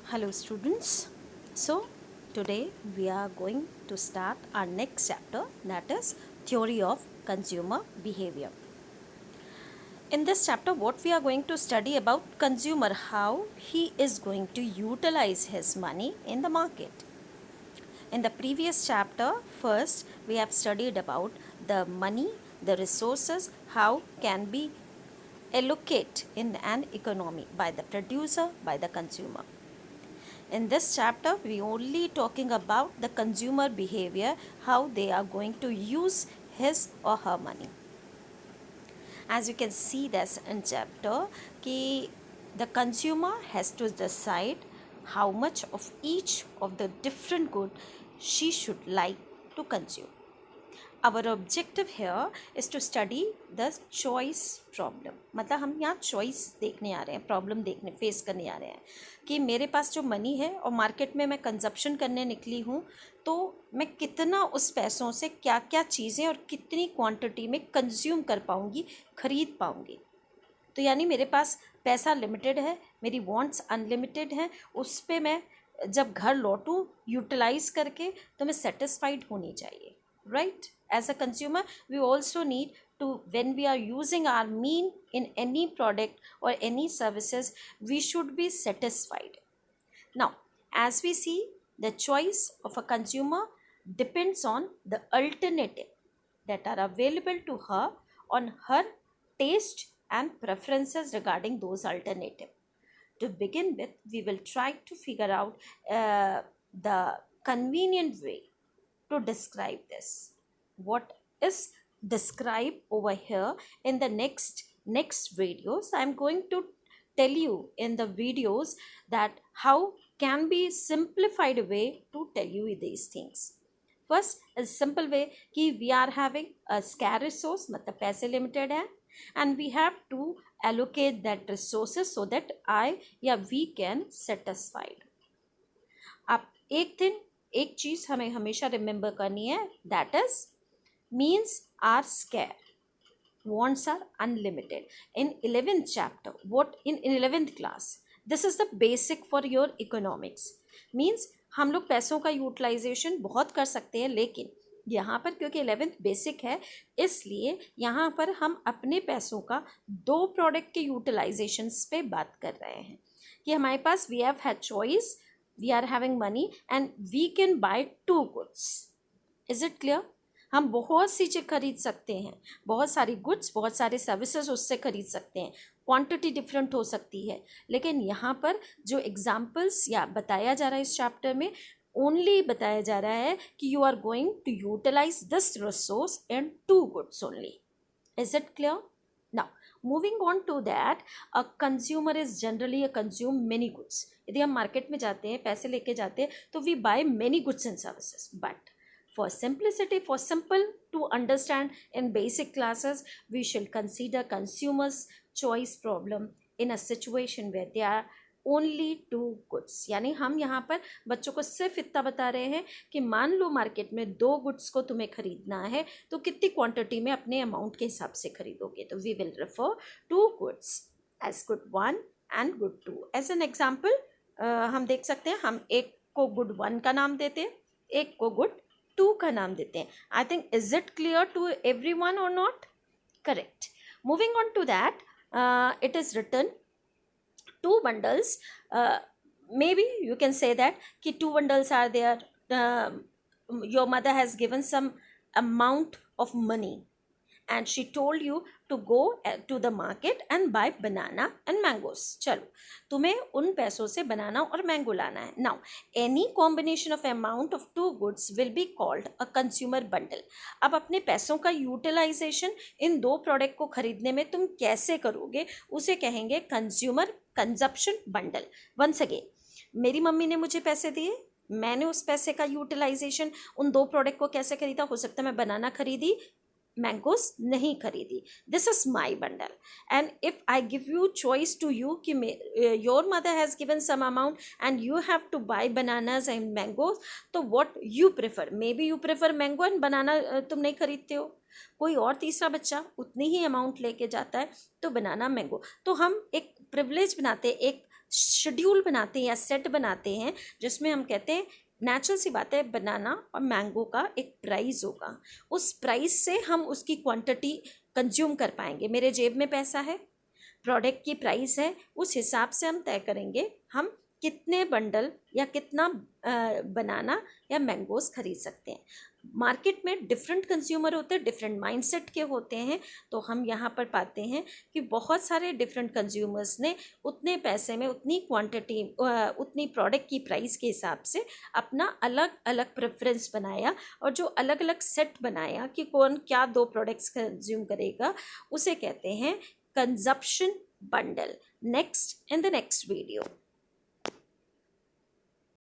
Hello students. So today we are going to start our next chapter, that is theory of consumer behavior. In this chapter what we are going to study about consumer, how he is going to utilize his money in the market. In the previous chapter first we have studied about the money, the resources, how can be allocate in an economy by the producer, by the consumer. In this chapter, we only talking about the consumer behavior, how they are going to use his or her money. As you can see this in chapter, the consumer has to decide how much of each of the different good she should like to consume. Our objective here is to study the choice problem. मतलब हम यहाँ choice देखने आ रहे हैं, problem देखने face करने आ रहे हैं कि मेरे पास जो मनी है और मार्केट में मैं कंजप्शन करने निकली हूँ, तो मैं कितना उस पैसों से क्या क्या चीज़ें और कितनी क्वांटिटी में कंज्यूम कर पाऊँगी, ख़रीद पाऊँगी. तो यानी मेरे पास पैसा लिमिटेड है, मेरी वांट्स अनलिमिटेड हैं, उस पर मैं जब घर लौटूँ यूटिलाइज़ करके तो मैं सेटिस्फाइड होनी चाहिए, right? As a consumer, we also need to, when we are using our mean in any product or any services, we should be satisfied. Now, as we see, the choice of a consumer depends on the alternative that are available to her, on her taste and preferences regarding those alternatives. To begin with, we will try to figure out the convenient way to describe this. What is described over here in the next videos. I am going to tell you in the videos that how can be simplified way to tell you these things. First, a simple way कि we are having a scarce resource, मतलब पैसे limited है, and we have to allocate that resources so that I या we can satisfied. अब एक चीज़ हमें हमेशा remember करनी है, that is means are scarce, wants are unlimited. In 11th chapter, what in 11th class, this is the basic for your economics. Means हम लोग पैसों का यूटिलाइजेशन बहुत कर सकते हैं, लेकिन यहाँ पर क्योंकि 11th बेसिक है, इसलिए यहाँ पर हम अपने पैसों का दो प्रोडक्ट के यूटिलाइजेशंस पे बात कर रहे हैं कि हमारे पास we have had choice, we are having money and we can buy two goods. Is it clear? हम बहुत सी चीज़ खरीद सकते हैं, बहुत सारी गुड्स, बहुत सारे सर्विसेज उससे खरीद सकते हैं, क्वांटिटी डिफरेंट हो सकती है, लेकिन यहाँ पर जो एग्जांपल्स या बताया जा रहा है इस चैप्टर में, ओनली बताया जा रहा है कि you are going to utilise this resource into goods only. Is it clear? Now moving on to that, a consumer is generally a consume many goods. यदि हम मार्केट में जाते हैं, पैसे लेके जाते हैं, तो we buy many goods and services. But for simplicity, for simple to understand in basic classes, we shall consider consumers choice problem in a situation where there are only two goods. यानी हम यहाँ पर बच्चों को सिर्फ इतना बता रहे हैं कि मान लो मार्केट में दो गुड्स को तुम्हें खरीदना है, तो कितनी क्वांटिटी में अपने अमाउंट के हिसाब से खरीदोगे. तो we will refer to goods as good one and good two. As an example हम देख सकते हैं, हम एक को गुड वन का नाम देते हैं, एक को गुड टू का नाम देते हैं. I think is it clear to every one और not? Correct. Moving on to that, it is written two bundles. Maybe you can say that कि two bundles are there. Your mother has given some amount of money and she told you to go to the market and buy banana and mangoes. चलो, तुम्हें उन पैसों से बनाना और mango लाना है. Now, any combination of amount of two goods will be called a consumer bundle. अब अपने पैसों का यूटिलाइजेशन इन दो प्रोडक्ट को खरीदने में तुम कैसे करोगे, उसे कहेंगे consumer consumption bundle. Once again, मेरी मम्मी ने मुझे पैसे दिए, मैंने उस पैसे का यूटिलाइजेशन उन दो प्रोडक्ट को कैसे खरीदा. हो सकता है मैं बनाना खरीदी, मैंगोज नहीं खरीदी. This is my bundle. And if I give you choice to you कि your mother has given some amount and you have to buy bananas and mangoes, तो what you prefer? Maybe you prefer mango and banana तुम नहीं खरीदते हो. कोई और तीसरा बच्चा उतनी ही अमाउंट लेके जाता है, तो बनाना मैंगो. तो हम एक प्रिविलेज बनाते हैं, एक शेड्यूल बनाते हैं या सेट बनाते हैं, जिसमें हम कहते हैं नेचुरल सी बात है, बनाना और मैंगो का एक प्राइस होगा, उस प्राइस से हम उसकी क्वांटिटी कंज्यूम कर पाएंगे। मेरे जेब में पैसा है, प्रोडक्ट की प्राइस है, उस हिसाब से हम तय करेंगे हम कितने बंडल या कितना बनाना या मैंगोज खरीद सकते हैं। मार्केट में डिफरेंट कंज्यूमर होते हैं, डिफरेंट माइंडसेट के होते हैं, तो हम यहाँ पर पाते हैं कि बहुत सारे डिफरेंट कंज्यूमर्स ने उतने पैसे में उतनी क्वांटिटी उतनी प्रोडक्ट की प्राइस के हिसाब से अपना अलग अलग प्रेफरेंस बनाया, और जो अलग अलग सेट बनाया कि कौन क्या 2 प्रोडक्ट्स कंज्यूम करेगा, उसे कहते हैं consumption bundle. Next in the next video.